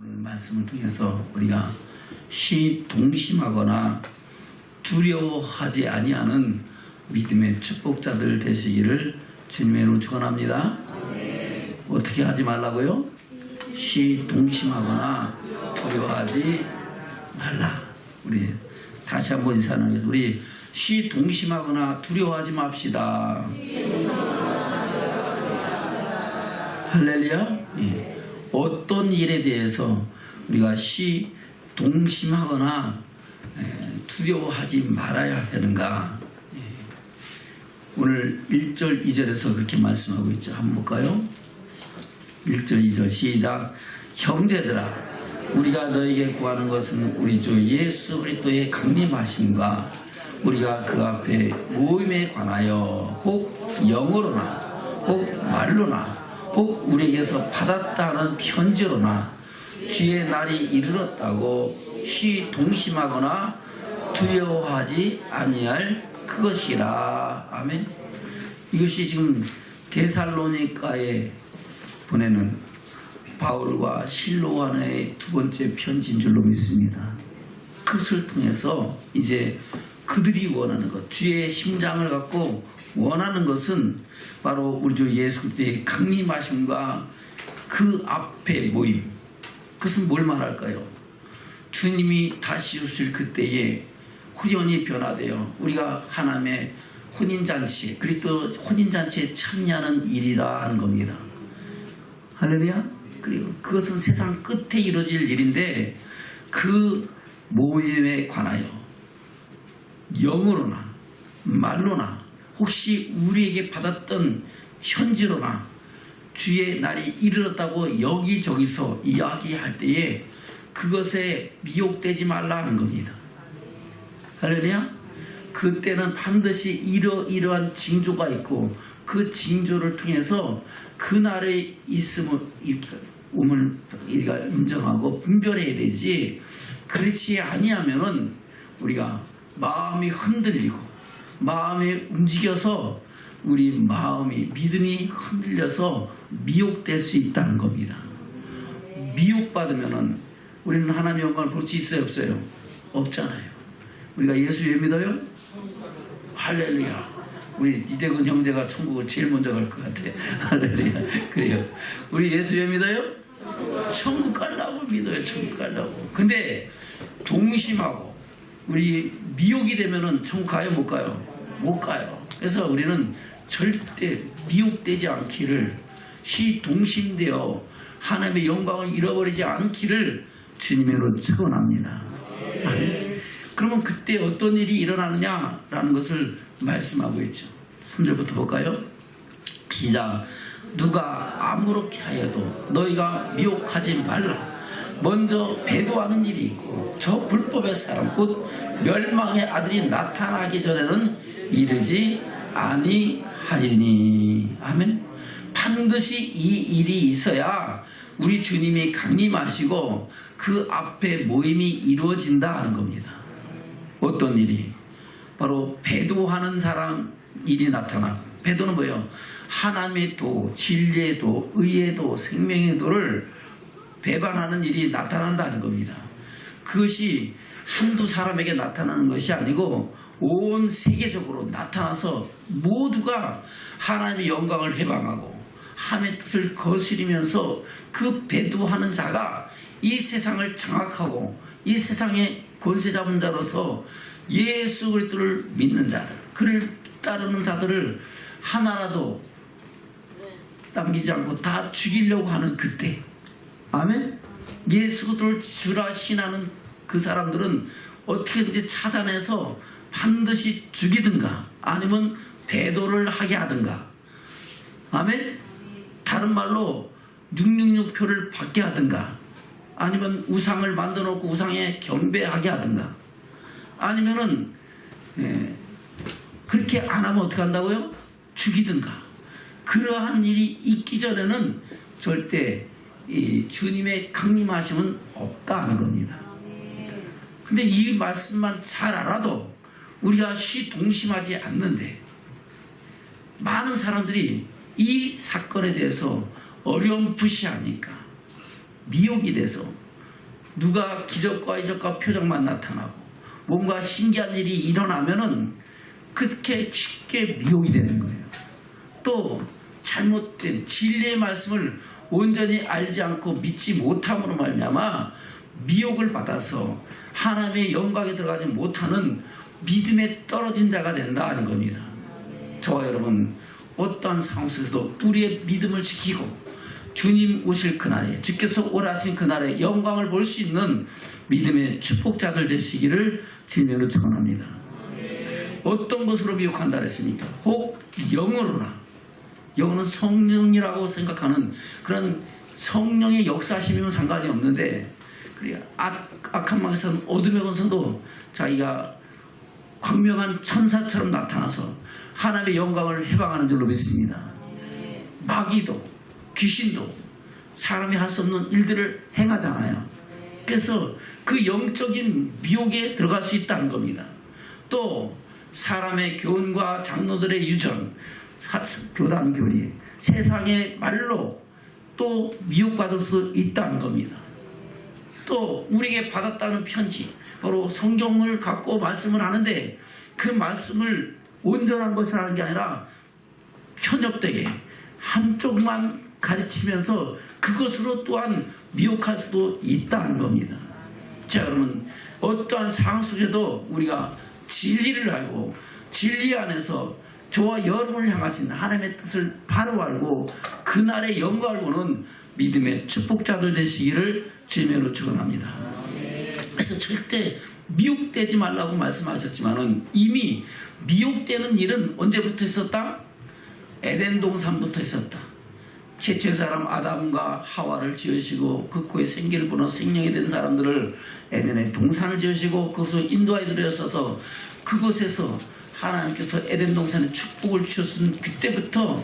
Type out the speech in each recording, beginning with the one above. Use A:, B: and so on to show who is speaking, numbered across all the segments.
A: 오늘 말씀을 통해서 우리가 시동심하거나 두려워하지 아니하는 믿음의 축복자들 되시기를 주님의 이름으로 축원합니다. 어떻게 하지 말라고요? 시동심하거나 두려워하지 말라. 우리 다시 한번 인사 나누겠습니다. 우리 시동심하거나 두려워하지 맙시다. 할렐루야. 예. 어떤 일에 대해서 우리가 시동심하거나 두려워하지 말아야 되는가. 오늘 1절 2절에서 그렇게 말씀하고 있죠. 한번 볼까요? 1절 2절 시작. 형제들아, 우리가 너에게 구하는 것은 우리 주 예수 그리스도의 강림하심과 우리가 그 앞에 모임에 관하여 혹 영어로나 혹 말로나 혹 우리에게서 받았다는 편지로나 주의 날이 이르렀다고 시동심하거나 두려워하지 아니할 그것이라. 아멘. 이것이 지금 데살로니가에 보내는 바울과 실로와의 두 번째 편지인 줄로 믿습니다. 그것을 통해서 이제 그들이 원하는 것, 주의 심장을 갖고 원하는 것은 바로 우리 주 예수 그리스도의 강림하심과 그 앞에 모임. 그것은 뭘 말할까요? 주님이 다시 오실 그때에 후연이 변화되어 우리가 하나님의 혼인잔치, 그리스도 혼인잔치에 참여하는 일이라 하는 겁니다. 할렐루야. 그리고 그것은 세상 끝에 이루어질 일인데 그 모임에 관하여 영어로나 말로나 혹시 우리에게 받았던 편지로나 주의 날이 이르렀다고 여기저기서 이야기할 때에 그것에 미혹되지 말라는 겁니다. 할렐루야. 그때는 반드시 이러한 징조가 있고 그 징조를 통해서 그날에 있음을 우리가 인정하고 분별해야 되지. 그렇지 아니하면은 우리가 마음이 흔들리고 마음이 움직여서 우리 마음이 믿음이 흔들려서 미혹될 수 있다는 겁니다. 미혹받으면은 우리는 하나님의 영광을 볼 수 있어요, 없어요? 없잖아요. 우리가 예수 왜 믿어요? 할렐루야. 우리 이대근 형제가 천국을 제일 먼저 갈 것 같아. 할렐루야. 그래요. 우리 예수 왜 믿어요? 천국 가려고 믿어요. 천국 가려고. 근데 동심하고 우리 미혹이 되면은 천국 가요, 못 가요? 못 가요. 그래서 우리는 절대 미혹되지 않기를, 시동심되어 하나님의 영광을 잃어버리지 않기를 주님의 이름으로 축원합니다. 그러면 그때 어떤 일이 일어나느냐라는 것을 말씀하고 있죠. 3절부터 볼까요? 시작. 누가 아무렇게 하여도 너희가 미혹하지 말라. 먼저 배도하는 일이 있고 저 불법의 사람 곧 멸망의 아들이 나타나기 전에는 이르지 아니하리니. 아멘. 반드시 이 일이 있어야 우리 주님이 강림하시고 그 앞에 모임이 이루어진다 하는 겁니다. 어떤 일이? 바로 배도하는 사람 일이 나타나. 배도는 뭐예요? 하나님의 도, 진리의 도, 의의 도, 생명의 도를 배반하는 일이 나타난다는 겁니다. 그것이 한두 사람에게 나타나는 것이 아니고 온 세계적으로 나타나서 모두가 하나님의 영광을 해방하고 하나님의 뜻을 거스리면서 그 배도하는 자가 이 세상을 장악하고 이 세상의 권세 잡은 자로서 예수 그리스도를 믿는 자들, 그를 따르는 자들을 하나라도 남기지 않고 다 죽이려고 하는 그때. 아멘. 예수 그리스도를 주라 신하는 그 사람들은 어떻게든지 차단해서 반드시 죽이든가 아니면 배도를 하게 하든가. 아멘. 다른 말로 666표를 받게 하든가 아니면 우상을 만들어 놓고 우상에 경배하게 하든가 아니면은 그렇게 안 하면 어떻게 한다고요? 죽이든가. 그러한 일이 있기 전에는 절대 이 주님의 강림하심은 없다 하는 겁니다. 근데 이 말씀만 잘 알아도 우리가 시동심하지 않는데 많은 사람들이 이 사건에 대해서 어렴풋이 하니까 미혹이 돼서 누가 기적과 이적과 표적만 나타나고 뭔가 신기한 일이 일어나면은 그렇게 쉽게 미혹이 되는 거예요. 또 잘못된 진리의 말씀을 온전히 알지 않고 믿지 못함으로 말미암아 미혹을 받아서 하나님의 영광에 들어가지 못하는 믿음에 떨어진 자가 된다는 겁니다. 저와 여러분 어떠한 상황 속에서도 우리의 믿음을 지키고 주님 오실 그날에 주께서 오라 하신 그날에 영광을 볼 수 있는 믿음의 축복자들 되시기를 주님으로 축원합니다. 어떤 것으로 미혹한다 그랬습니까? 혹 영으로나, 영은 성령이라고 생각하는 그런 성령의 역사심이면 상관이 없는데, 악한 마귀에서는 어둠의 권세도 자기가 광명한 천사처럼 나타나서 하나님의 영광을 해방하는 줄로 믿습니다. 마귀도 귀신도 사람이 할 수 없는 일들을 행하잖아요. 그래서 그 영적인 미혹에 들어갈 수 있다는 겁니다. 또 사람의 교훈과 장로들의 유전, 교단 교리, 세상의 말로 또 미혹받을 수 있다는 겁니다. 또 우리에게 받았다는 편지, 바로 성경을 갖고 말씀을 하는데 그 말씀을 온전한 것을 하는 게 아니라 편협되게 한쪽만 가르치면서 그것으로 또한 미혹할 수도 있다는 겁니다. 자, 여러분 어떠한 상황 속에도 우리가 진리를 알고 진리 안에서 저와 여러분을 향하신 하나님의 뜻을 바로 알고 그날의 영광을 보는 믿음의 축복자들 되시기를 주님으로 축원합니다. 그래서 절대 미혹되지 말라고 말씀하셨지만은 이미 미혹되는 일은 언제부터 있었다? 에덴 동산부터 있었다. 최초의 사람 아담과 하와를 지으시고 그 코에 생기를 불어 생명이 된 사람들을 에덴의 동산을 지으시고 그것을 인도하여 들여서서 그곳에서 하나님께서 에덴 동산에 축복을 주셨은 그때부터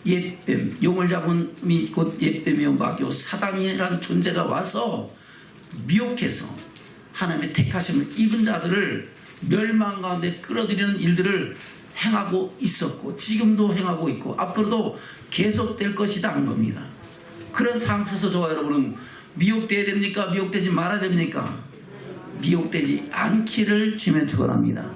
A: 옛뱀, 용을 잡은 곧 옛뱀이요 마귀요 사단이라는 존재가 와서 미혹해서 하나님의 택하심을 입은 자들을 멸망 가운데 끌어들이는 일들을 행하고 있었고 지금도 행하고 있고 앞으로도 계속될 것이다 하는 겁니다. 그런 상황 속에서 저와 여러분은 미혹되어야 됩니까? 미혹되지 말아야 됩니까? 미혹되지 않기를 주면 축원합니다.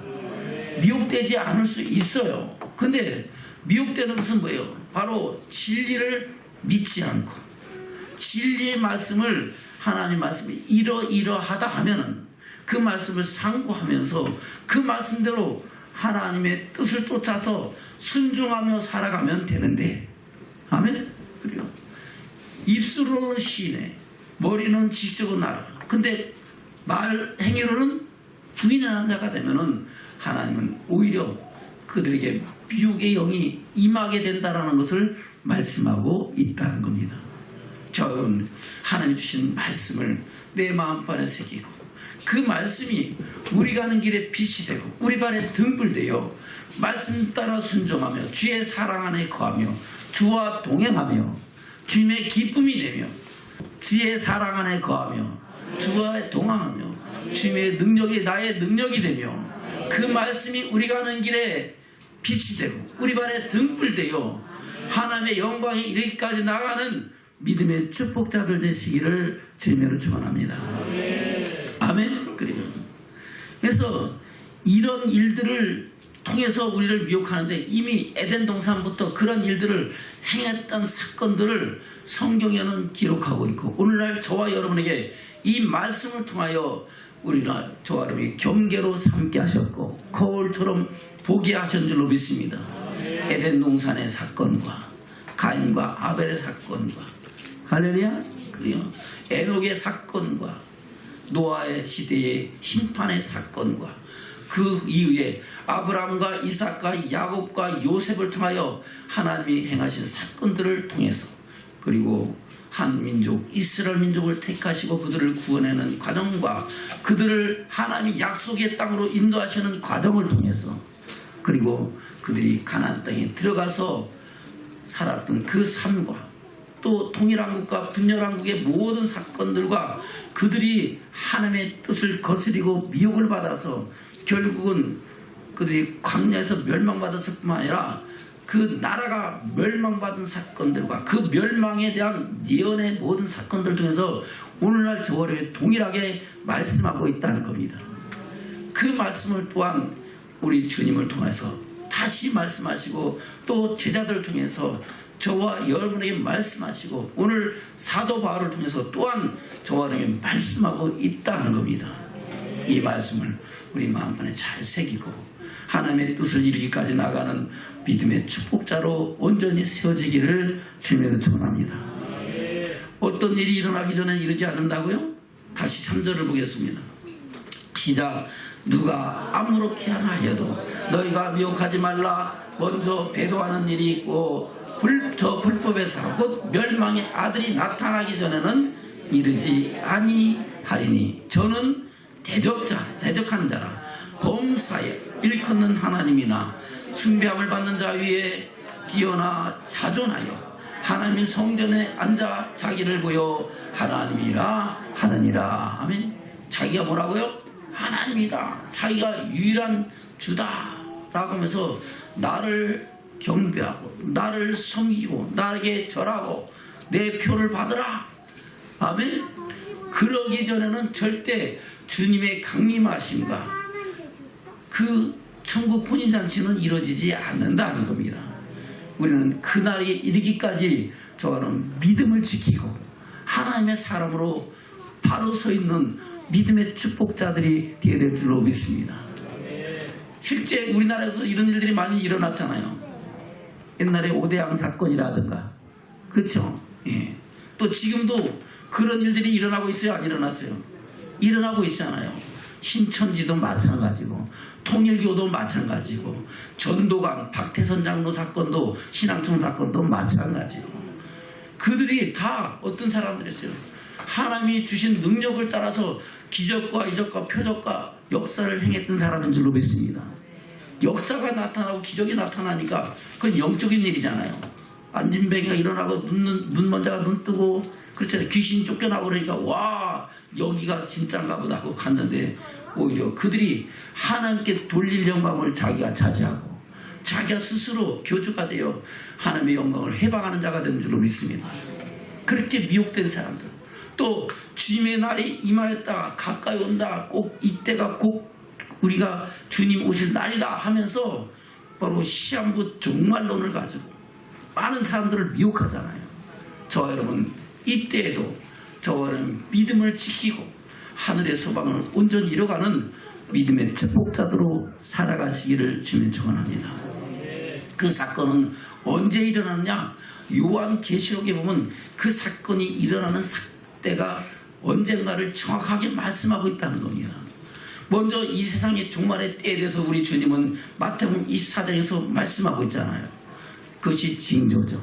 A: 미혹되지 않을 수 있어요. 근데 미혹되는 것은 뭐예요? 바로 진리를 믿지 않고 진리의 말씀을 하나님 말씀이 이러이러하다 하면은 그 말씀을 상고하면서 그 말씀대로 하나님의 뜻을 쫓아서 순종하며 살아가면 되는데, 아멘? 그래요. 입술로는 시인해, 머리는 지적으로 나라. 근데 말 행위로는 부인하는 자가 되면은 하나님은 오히려 그들에게 미혹의 영이 임하게 된다라는 것을 말씀하고 있다는 겁니다. 저는 하나님 주신 말씀을 내 마음판에 새기고 그 말씀이 우리 가는 길에 빛이 되고 우리 발에 등불 되어 말씀 따라 순종하며 주의 사랑 안에 거하며 주와 동행하며 주님의 기쁨이 되며 주의 사랑 안에 거하며 주와 동행하며 주님의 능력이 나의 능력이 되며 그 말씀이 우리 가는 길에 빛이 되고 우리 발에 등불 되어 하나님의 영광에 이르기까지 나가는 믿음의 축복자들 되시기를 주님으로 축원합니다. 아멘. 그래서 이런 일들을 통해서 우리를 미혹하는데 이미 에덴 동산부터 그런 일들을 행했던 사건들을 성경에는 기록하고 있고 오늘날 저와 여러분에게 이 말씀을 통하여 우리가 저와 여러분이 경계로 삼게 하셨고 거울처럼 보게 하신 줄로 믿습니다. 에덴 동산의 사건과 가인과 아벨의 사건과 할렐루야. 그래요. 에녹의 사건과 노아의 시대의 심판의 사건과 그 이후에 아브라함과 이삭과 야곱과 요셉을 통하여 하나님이 행하신 사건들을 통해서 그리고 한 민족 이스라엘 민족을 택하시고 그들을 구원하는 과정과 그들을 하나님이 약속의 땅으로 인도하시는 과정을 통해서 그리고 그들이 가나안 땅에 들어가서 살았던 그 삶과 또 통일한국과 분열한국의 모든 사건들과 그들이 하나님의 뜻을 거스리고 미혹을 받아서 결국은 그들이 광야에서 멸망받았을 뿐만 아니라 그 나라가 멸망받은 사건들과 그 멸망에 대한 예언의 모든 사건들을 통해서 오늘날 저월에 동일하게 말씀하고 있다는 겁니다. 그 말씀을 또한 우리 주님을 통해서 다시 말씀하시고 또 제자들을 통해서 저와 여러분에게 말씀하시고 오늘 사도 바울을 통해서 또한 저와 여러분에게 말씀하고 있다는 겁니다. 이 말씀을 우리 마음판에 잘 새기고 하나님의 뜻을 이루기까지 나가는 믿음의 축복자로 온전히 세워지기를 주님으로 축원합니다. 어떤 일이 일어나기 전에 이르지 않는다고요? 다시 3절을 보겠습니다. 시작. 누가 아무렇게 하나 해도 너희가 미혹하지 말라. 먼저 배도하는 일이 있고 저 불법의 사람 곧 멸망의 아들이 나타나기 전에는 이르지 아니하리니 저는 대적하는 자라 범사에 일컫는 하나님이나 숭배함을 받는 자 위에 뛰어나 자존하여 하나님의 성전에 앉아 자기를 보여 하나님이라 하느니라. 아멘. 자기가 뭐라고요? 하나님이다. 자기가 유일한 주다 라고 하면서 나를 경배하고 나를 섬기고 나에게 절하고 내 표를 받으라. 아멘. 그러기 전에는 절대 주님의 강림하심과 그 천국 혼인잔치는 이루어지지 않는다는 겁니다. 우리는 그날에 이르기까지 저는 믿음을 지키고 하나님의 사람으로 바로 서 있는 믿음의 축복자들이 되어야 될 줄로 믿습니다. 실제 우리나라에서 이런 일들이 많이 일어났잖아요. 옛날에 오대양 사건이라든가, 그렇죠? 예. 또 지금도 그런 일들이 일어나고 있어요, 안 일어났어요? 일어나고 있잖아요. 신천지도 마찬가지고 통일교도 마찬가지고 전도강 박태선 장로 사건도 신앙청 사건도 마찬가지고 그들이 다 어떤 사람들이었어요? 하나님이 주신 능력을 따라서 기적과 이적과 표적과 역사를 행했던 사람인 줄로 믿습니다. 역사가 나타나고 기적이 나타나니까 그건 영적인 일이잖아요. 안진뱅이가 일어나고 눈먼자가 눈 뜨고 그렇잖아요. 귀신 쫓겨나고 그러니까 와 여기가 진짜인가 보다 하고 갔는데 오히려 그들이 하나님께 돌릴 영광을 자기가 차지하고 자기가 스스로 교주가 되어 하나님의 영광을 해방하는 자가 되는 줄로 믿습니다. 그렇게 미혹된 사람들 또 주님의 날이 임하였다 가까이 온다 꼭 이때가 꼭 우리가 주님 오실 날이다 하면서 바로 시한부 종말론을 가지고 많은 사람들을 미혹하잖아요. 저와 여러분 이때에도 저와 여러분 믿음을 지키고 하늘의 소망을 온전히 이뤄가는 믿음의 축복자들로 살아가시기를 주님 축원합니다. 그 사건은 언제 일어났냐? 요한계시록에 보면 그 사건이 일어나는 때가 언젠가를 정확하게 말씀하고 있다는 겁니다. 먼저 이 세상의 종말의 때에 대해서 우리 주님은 마태복음 24장에서 말씀하고 있잖아요. 그것이 징조죠.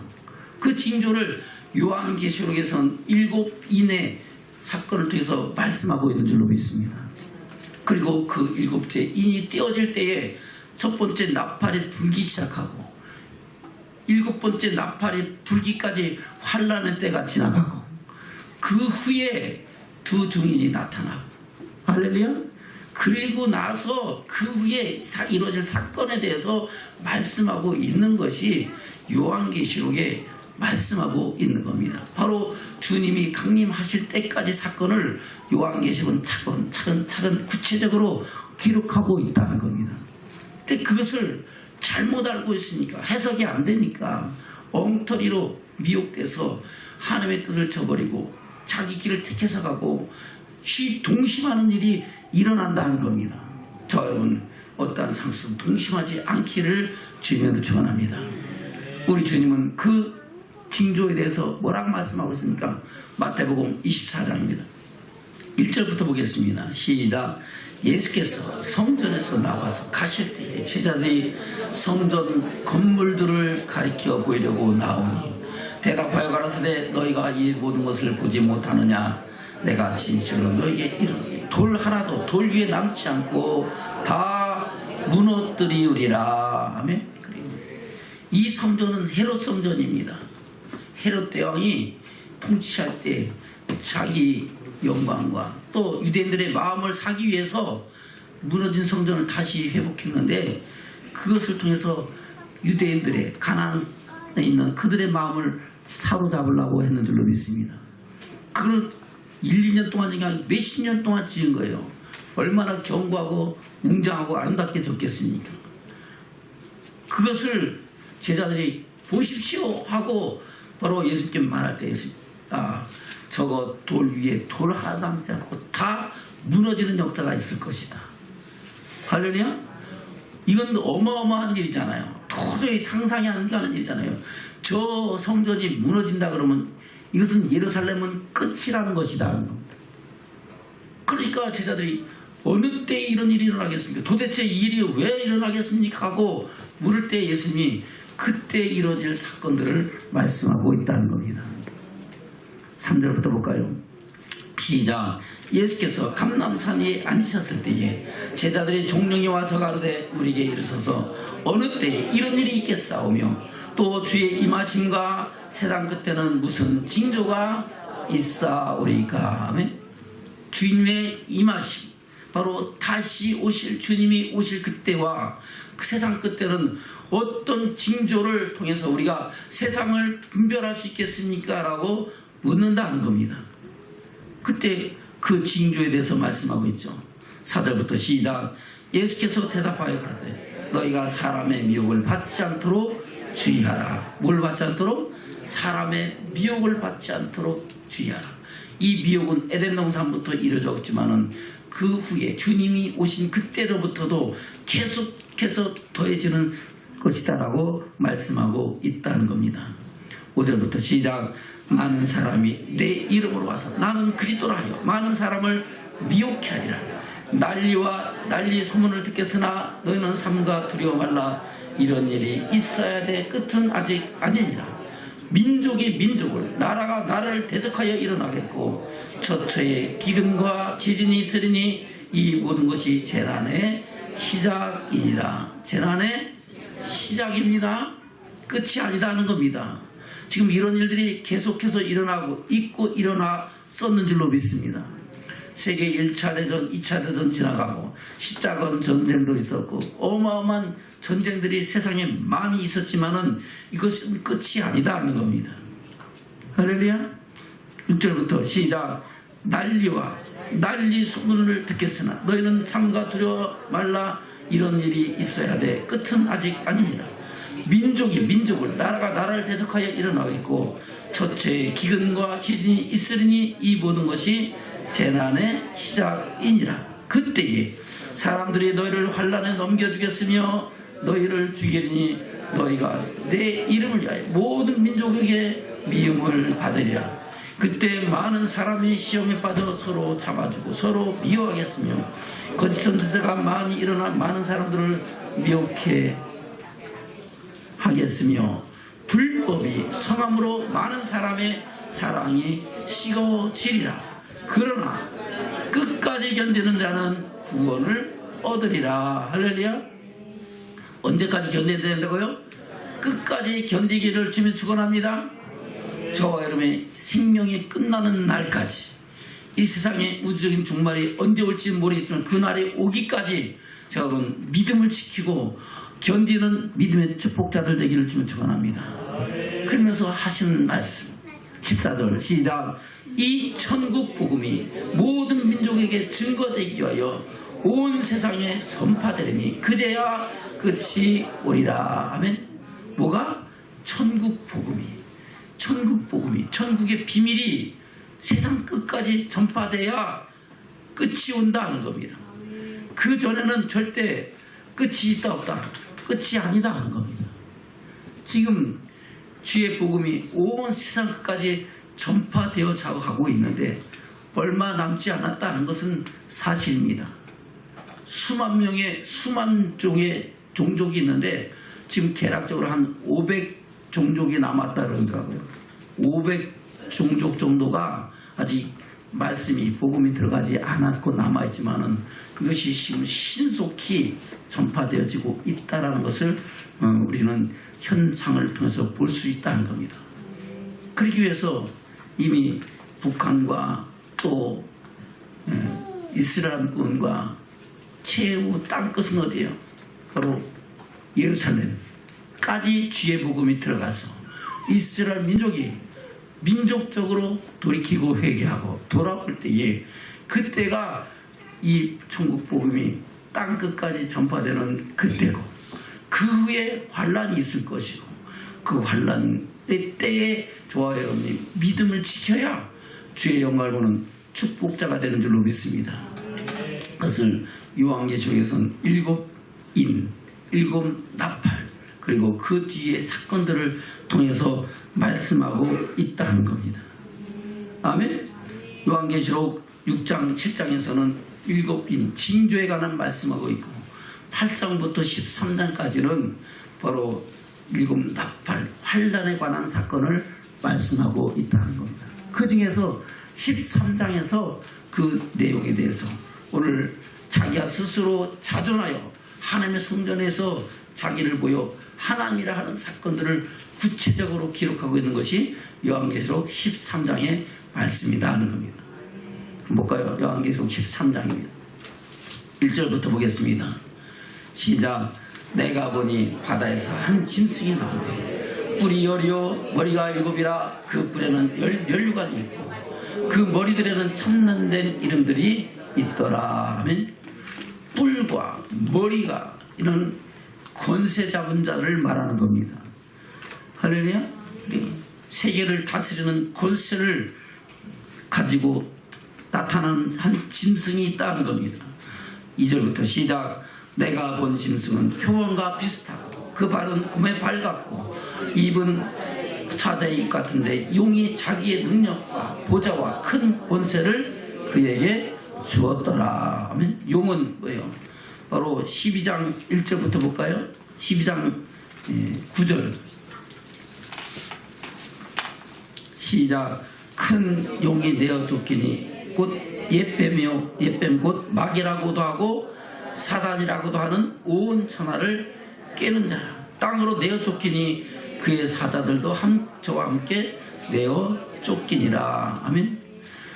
A: 그 징조를 요한계시록에서는 7인의 사건을 통해서 말씀하고 있는 줄로 믿습니다. 그리고 그 7째 인이 떼어질 때에 첫 번째 나팔이 불기 시작하고 7번째 나팔이 불기까지 환란의 때가 지나가고 그 후에 두 증인이 나타나고 할렐루야. 그리고 나서 그 후에 이루어질 사건에 대해서 말씀하고 있는 것이 요한계시록에 말씀하고 있는 겁니다. 바로 주님이 강림하실 때까지 사건을 요한계시록은 차근차근 구체적으로 기록하고 있다는 겁니다. 근데 그것을 잘못 알고 있으니까 해석이 안 되니까 엉터리로 미혹돼서 하나님의 뜻을 저버리고 자기 길을 택해서 가고 동심하는 일이 일어난다는 겁니다. 저 여러분 어떠한 상수도 동심하지 않기를 주님으로 축원합니다. 우리 주님은 그 징조에 대해서 뭐라고 말씀하고 있습니까? 마태복음 24장입니다. 1절부터 보겠습니다. 시작. 예수께서 성전에서 나와서 가실 때 제자들이 성전 건물들을 가리켜 보이려고 나오니 대답하여 가라사대 너희가 이 모든 것을 보지 못하느냐? 내가 진실로 너희에게 이르노니 돌 하나도 돌 위에 남지 않고 다 무너뜨리우리라. 아멘. 이 성전은 헤롯 성전입니다. 헤롯 대왕이 통치할 때 자기 영광과 또 유대인들의 마음을 사기 위해서 무너진 성전을 다시 회복했는데 그것을 통해서 유대인들의 가나안에 있는 그들의 마음을 사로잡으려고 했는 줄로 믿습니다. 그걸 1, 2년 동안 지금 몇십 년 동안 지은 거예요. 얼마나 견고하고 웅장하고 아름답게 졌겠습니까? 그것을 제자들이 보십시오 하고 바로 예수님께 말할 때 저거 돌 위에 돌 하나도 남지 않고 다 무너지는 역사가 있을 것이다. 할렐루야? 이건 어마어마한 일이잖아요. 도저히 상상이 안 가는 일이잖아요. 저 성전이 무너진다 그러면 이것은 예루살렘은 끝이라는 것이다. 그러니까 제자들이 어느 때 이런 일이 일어나겠습니까? 도대체 이 일이 왜 일어나겠습니까? 하고 물을 때 예수님이 그때 이루어질 사건들을 말씀하고 있다는 겁니다. 3절부터 볼까요? 시작. 예수께서 감람산 위에 앉으셨을 때에 제자들이 종령이 와서 가로되 우리에게 이르소서 어느 때에 이런 일이 있겠사오며 또 주의 임하심과 세상 끝에는 무슨 징조가 있사오리까. 아멘. 주님의 임하심, 바로 다시 오실 주님이 오실 그때와 그 세상 끝에는 어떤 징조를 통해서 우리가 세상을 분별할 수 있겠습니까? 라고 묻는다는 겁니다. 그때 그 징조에 대해서 말씀하고 있죠. 4절부터 시작. 예수께서 대답하여 그러되 너희가 사람의 미혹을 받지 않도록 주의하라. 뭘 받지 않도록? 사람의 미혹을 받지 않도록 주의하라. 이 미혹은 에덴 동산부터 이루어졌지만은 그 후에 주님이 오신 그때로부터도 계속해서 더해지는 것이다라고 말씀하고 있다는 겁니다. 5절부터 시작. 많은 사람이 내 이름으로 와서 나는 그리스도라 하여 많은 사람을 미혹케 하리라. 난리와 난리 소문을 듣겠으나 너희는 삼가 두려워 말라. 이런 일이 있어야 돼. 끝은 아직 아니니라. 민족이 민족을, 나라가 나라를 대적하여 일어나겠고 처처에 기근과 지진이 있으리니 이 모든 것이 재난의 시작이니라. 재난의 시작입니다. 끝이 아니다는 겁니다. 지금 이런 일들이 계속해서 일어나고 있고 일어났었는 줄로 믿습니다. 세계 1차 대전, 2차 대전 지나가고 십자군 전쟁도 있었고 어마어마한 전쟁들이 세상에 많이 있었지만은 이것은 끝이 아니다는 겁니다. 할렐루야. 6절부터 시작. 난리와 난리 소문을 듣겠으나 너희는 삼가 두려워 말라. 이런 일이 있어야 돼. 끝은 아직 아니니라. 민족이 민족을, 나라가 나라를 대적하여 일어나겠고 처처에 기근과 지진이 있으리니 이 모든 것이 재난의 시작이니라. 그때에 사람들이 너희를 환난에 넘겨주겠으며 너희를 죽이리니 너희가 내 이름을 위하여 모든 민족에게 미움을 받으리라. 그때 많은 사람이 시험에 빠져 서로 잡아주고 서로 미워하겠으며 거짓 선지자가 많이 일어나 많은 사람들을 미혹해 하겠으며 불법이 성함으로 많은 사람의 사랑이 식어지리라. 그러나 끝까지 견디는 자는 구원을 얻으리라. 할렐루야. 언제까지 견뎌야 된다고요? 끝까지 견디기를 주면 축원합니다. 저와 여러분의 생명이 끝나는 날까지, 이 세상의 우주적인 종말이 언제 올지 모르겠지만 그 날이 오기까지 여러분 믿음을 지키고 견디는 믿음의 축복자들 되기를 주면 축원합니다. 그러면서 하시는 말씀 14절 시작. 이 천국 복음이 모든 민족에게 증거되기 위하여 온 세상에 선파되리니 그제야 끝이 오리라. 아멘. 뭐가? 천국 복음이, 천국의 비밀이 세상 끝까지 전파돼야 끝이 온다는 겁니다. 그 전에는 절대 끝이 있다 없다, 끝이 아니다 하는 겁니다. 지금 주의 복음이 온 세상 끝까지 전파되어 가고 있는데 얼마 남지 않았다는 것은 사실입니다. 수만 명의 수만 종의 종족이 있는데 지금 개략적으로 한 500종족이 남았다 그러더라고요. 500종족 정도가 아직 말씀이 복음이 들어가지 않았고 남아있지만은 그것이 지금 신속히 전파되어지고 있다라는 것을 우리는 현상을 통해서 볼 수 있다는 겁니다. 그러기 위해서 이미 북한과 또 이스라엘권과 최후 땅끝은 어디예요? 바로 예루살렘, 끝까지 주의 복음이 들어가서 이스라엘 민족이 민족적으로 돌이키고 회개하고 돌아올 때에 그때가 이 천국 복음이 땅 끝까지 전파되는 그때고 그 후에 환란이 있을 것이고 그 환란 때에 저와 여러분이 믿음을 지켜야 주의 영광을 보는 축복자가 되는 줄로 믿습니다. 그것을 요한계시록에서는 7인, 7나팔 그리고 그 뒤에 사건들을 통해서 말씀하고 있다는 겁니다. 아멘. 요한계시록 6장 7장에서는 7인 징조에 관한 말씀하고 있고 8장부터 13장까지는 바로 7나팔 환란에 관한 사건을 말씀하고 있다는 겁니다. 그 중에서 13장에서 그 내용에 대해서 오늘 자기가 스스로 자존하여 하나님의 성전에서 자기를 보여 하나님이라 하는 사건들을 구체적으로 기록하고 있는 것이 요한계시록 13장의 말씀이다 하는 겁니다. 볼까요? 요한계시록 13장입니다. 1절부터 보겠습니다. 시작. 내가 보니 바다에서 한 짐승이 나오되 뿔이 열이요 머리가 7이라 그 뿔에는 12관이 있고 그 머리들에는 첨단된 이름들이 있더라 하면 뿔과 머리가 이런 권세 잡은 자를 말하는 겁니다. 할렐루야. 세계를 다스리는 권세를 가지고 나타나는 한 짐승이 있다는 겁니다. 2절부터 시작. 내가 본 짐승은 표범과 비슷하고 그 발은 곰의 발 같고 입은 사자의 입 같은데 용이 자기의 능력과 보좌와 큰 권세를 그에게 주었더라 하면 용은 뭐예요? 바로 12장 1절부터 볼까요? 12장 9절 시작. 큰 용이 내어 쫓기니 곧 옛뱀이요 옛뱀 곧 마귀라고도 하고 사단이라고도 하는 온 천하를 깨는 자라. 땅으로 내어 쫓기니 그의 사자들도 저와 함께 내어 쫓기니라. 아멘.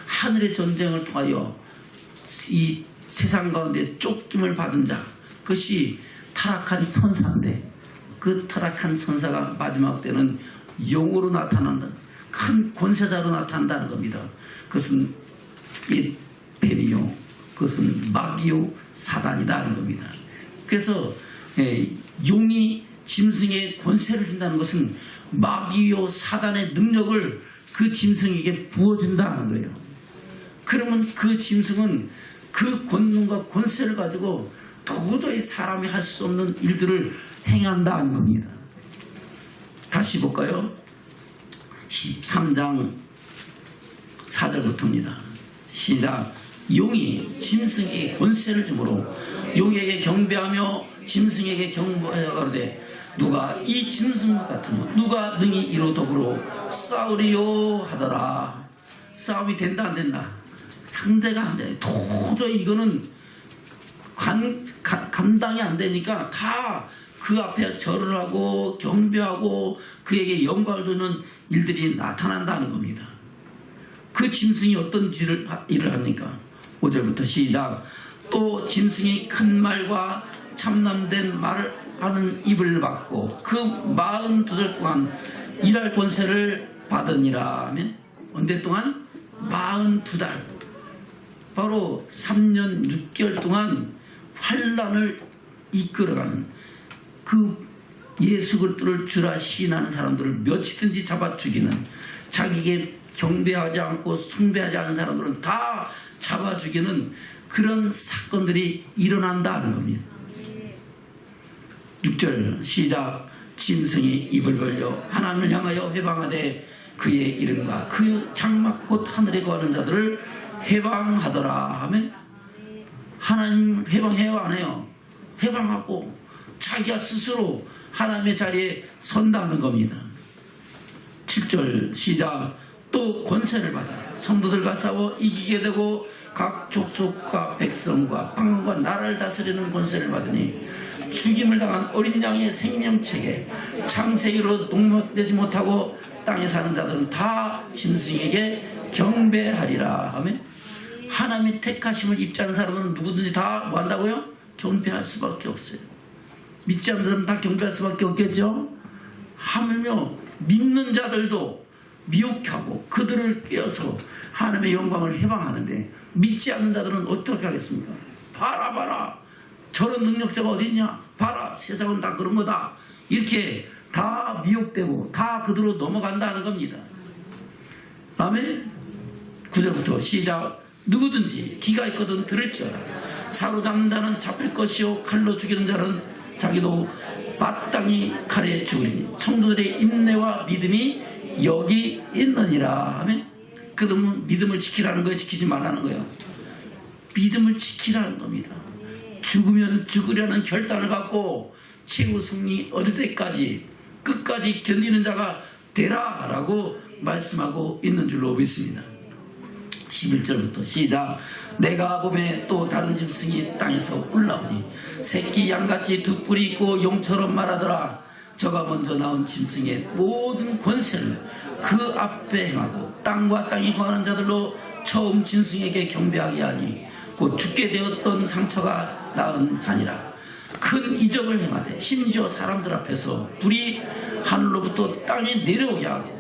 A: 하늘의 전쟁을 통하여 이 세상 가운데 쫓김을 받은 자, 그것이 타락한 천사인데 그 타락한 천사가 마지막 때는 용으로 나타난다. 큰 권세자로 나타난다는 겁니다. 그것은 뱀이요, 그것은 마귀요, 사단이라는 겁니다. 그래서 용이 짐승의 권세를 준다는 것은 마귀요, 사단의 능력을 그 짐승에게 부어준다는 거예요. 그러면 그 짐승은 그 권능과 권세를 가지고 도저히 사람이 할 수 없는 일들을 행한다는 겁니다. 다시 볼까요? 13장 4절부터입니다. 시작. 용이 짐승에게 권세를 주므로 용에게 경배하며 짐승에게 경배하여 가로되 누가 이 짐승 같으면 누가 능히 이로 더불어 싸우리요 하더라. 싸움이 된다 안 된다? 상대가 안 돼. 도저히 이거는 감당이 안 되니까 다 그 앞에 절을 하고 경배하고 그에게 영광을 주는 일들이 나타난다는 겁니다. 그 짐승이 어떤 일을 합니까? 5절부터 시작. 또 짐승이 큰 말과 참남된 말을 하는 입을 받고 그 42절 동안 일할 권세를 받으니라 하면 언제 동안? 42달. 바로 3년 6개월 동안 환란을 이끌어가는 그 예수 그리스도를 주라 시인하는 사람들을 며칠든지 잡아 죽이는, 자기에게 경배하지 않고 숭배하지 않은 사람들은 다 잡아 죽이는 그런 사건들이 일어난다는 겁니다. 6절 시작. 짐승이 입을 벌려 하나님을 향하여 회방하되 그의 이름과 그 장막 곧 하늘에 거하는 자들을 회방하더라 하면 하나님 회방해요 안 해요? 회방하고 자기가 스스로 하나님의 자리에 선다는 겁니다. 7절 시작. 또 권세를 받아 성도들과 싸워 이기게 되고 각 족속과 백성과 방언과 나라를 다스리는 권세를 받으니 죽임을 당한 어린 양의 생명책에 창세기로 농락되지 못하고 땅에 사는 자들은 다 짐승에게 경배하리라 하면 하나님의 택하심을 입지 않은 사람은 누구든지 다 뭐 한다고요? 경배할 수밖에 없어요. 믿지 않는 사람은 다 경배할 수밖에 없겠죠. 하물며 믿는 자들도 미혹하고 그들을 깨어서 하나님의 영광을 해방하는데, 믿지 않는 자들은 어떻게 하겠습니까? 봐라 봐라, 저런 능력자가 어딨냐, 봐라 세상은 다 그런 거다, 이렇게 다 미혹되고 다 그들로 넘어간다는 겁니다. 아멘. 9절부터 시작. 누구든지 귀가 있거든 들을지어다. 사로잡는 자는 잡힐 것이요 칼로 죽이는 자는 자기도 마땅히 칼에 죽으리니 성도들의 인내와 믿음이 여기 있느니라. 아멘. 그러면 믿음을 지키라는 거예요, 지키지 말라는 거예요? 믿음을 지키라는 겁니다. 죽으면 죽으려는 결단을 갖고 최후 승리 얻을 때까지 끝까지 견디는 자가 되라 라고 말씀하고 있는 줄로 믿습니다. 11절부터 시작. 내가 봄에 또 다른 짐승이 땅에서 올라오니 새끼 양같이 두 뿔이 있고 용처럼 말하더라. 저가 먼저 나온 짐승의 모든 권세를 그 앞에 행하고 땅과 땅이 거하는 자들로 처음 짐승에게 경배하게 하니 곧 죽게 되었던 상처가 나은 자니라. 큰 이적을 행하되 심지어 사람들 앞에서 불이 하늘로부터 땅에 내려오게 하고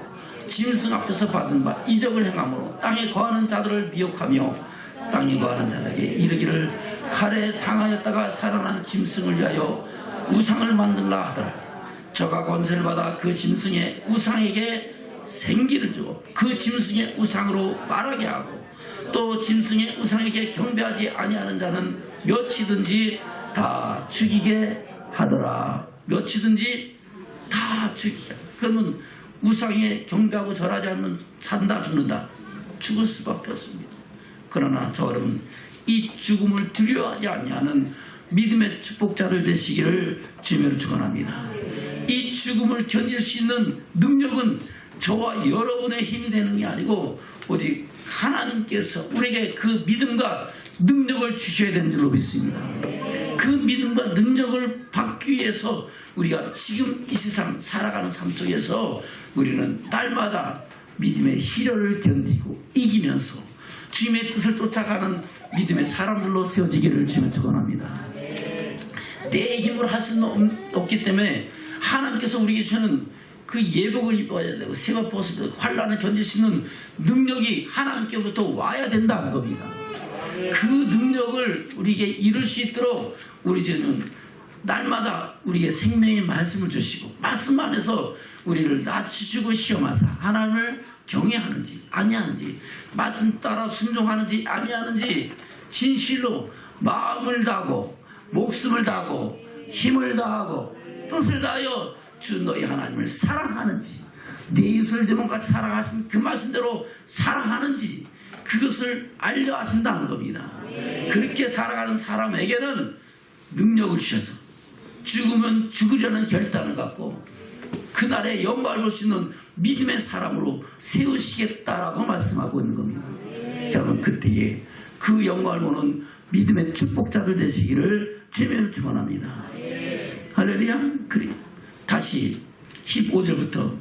A: 짐승 앞에서 받은 바 이적을 행함으로 땅에 거하는 자들을 미혹하며 땅에 거하는 자들에게 이르기를 칼에 상하였다가 살아난 짐승을 위하여 우상을 만들라 하더라. 저가 권세를 받아 그 짐승의 우상에게 생기를 주고 그 짐승의 우상으로 말하게 하고 또 짐승의 우상에게 경배하지 아니하는 자는 몇이든지 다 죽이게 하더라. 몇이든지 다 죽이게. 그러면 우상에 경배하고 절하지 않으면 산다 죽는다? 죽을 수밖에 없습니다. 그러나 저 여러분, 이 죽음을 두려워하지 아니하는 믿음의 축복자들 되시기를 주님으로 축원합니다. 이 죽음을 견딜 수 있는 능력은 저와 여러분의 힘이 되는 게 아니고 오직 하나님께서 우리에게 그 믿음과 능력을 주셔야 되는 줄로 믿습니다. 그 믿음과 능력을 받기 위해서 우리가 지금 이 세상 살아가는 삶 속에서 우리는 날마다 믿음의 시련을 견디고 이기면서 주님의 뜻을 쫓아가는 믿음의 사람들로 세워지기를 주님은 축원합니다. 내 힘으로 할 수는 없기 때문에 하나님께서 우리에게 주는 그 예복을 입어야 되고 새가 벗을 환난을 견딜 수 있는 능력이 하나님께로부터 와야 된다는 겁니다. 그 능력을 우리에게 이룰 수 있도록 우리 주는 날마다 우리에게 생명의 말씀을 주시고 말씀 안에서 우리를 낮추시고 시험하사 하나님을 경외하는지 아니하는지 말씀 따라 순종하는지 아니하는지 진실로 마음을 다하고 목숨을 다하고 힘을 다하고 뜻을 다하여 주 너희 하나님을 사랑하는지 내 이웃을 내 몸같이 사랑하신 그 말씀대로 사랑하는지 그것을 알려 하신다는 겁니다. 그렇게 살아가는 사람에게는 능력을 주셔서 죽으면 죽으려는 결단을 갖고 그날의 영광을 볼 수 있는 믿음의 사람으로 세우시겠다라고 말씀하고 있는 겁니다. 여러분, 그때에 그 영광을 보는 믿음의 축복자들 되시기를 주님을 축원합니다. 할렐루야. 그래. 다시 15절부터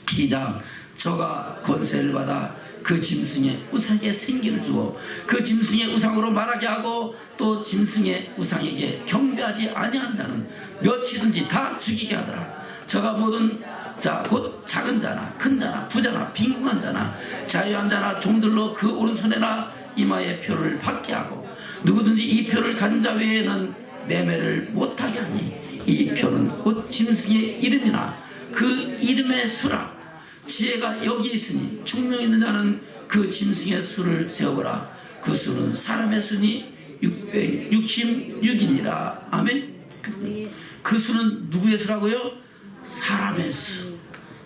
A: 시작. 저가 권세를 받아 그 짐승의 우상에게 생기를 주고 그 짐승의 우상으로 말하게 하고 또 짐승의 우상에게 경배하지 아니한 자는 몇이든지 다 죽이게 하더라. 저가 모든 자 곧 작은 자나 큰 자나 부자나 빈궁한 자나 자유한 자나 종들로 그 오른손에나 이마에 표를 받게 하고 누구든지 이 표를 가진 자 외에는 매매를 못하게 하니 이 표는 곧 짐승의 이름이나 그 이름의 수라. 지혜가 여기 있으니 총명 있는 자는 그 짐승의 수를 세어보라. 그 수는 사람의 수니 666이니라. 아멘. 그 수는 누구의 수라고요? 사람의 수.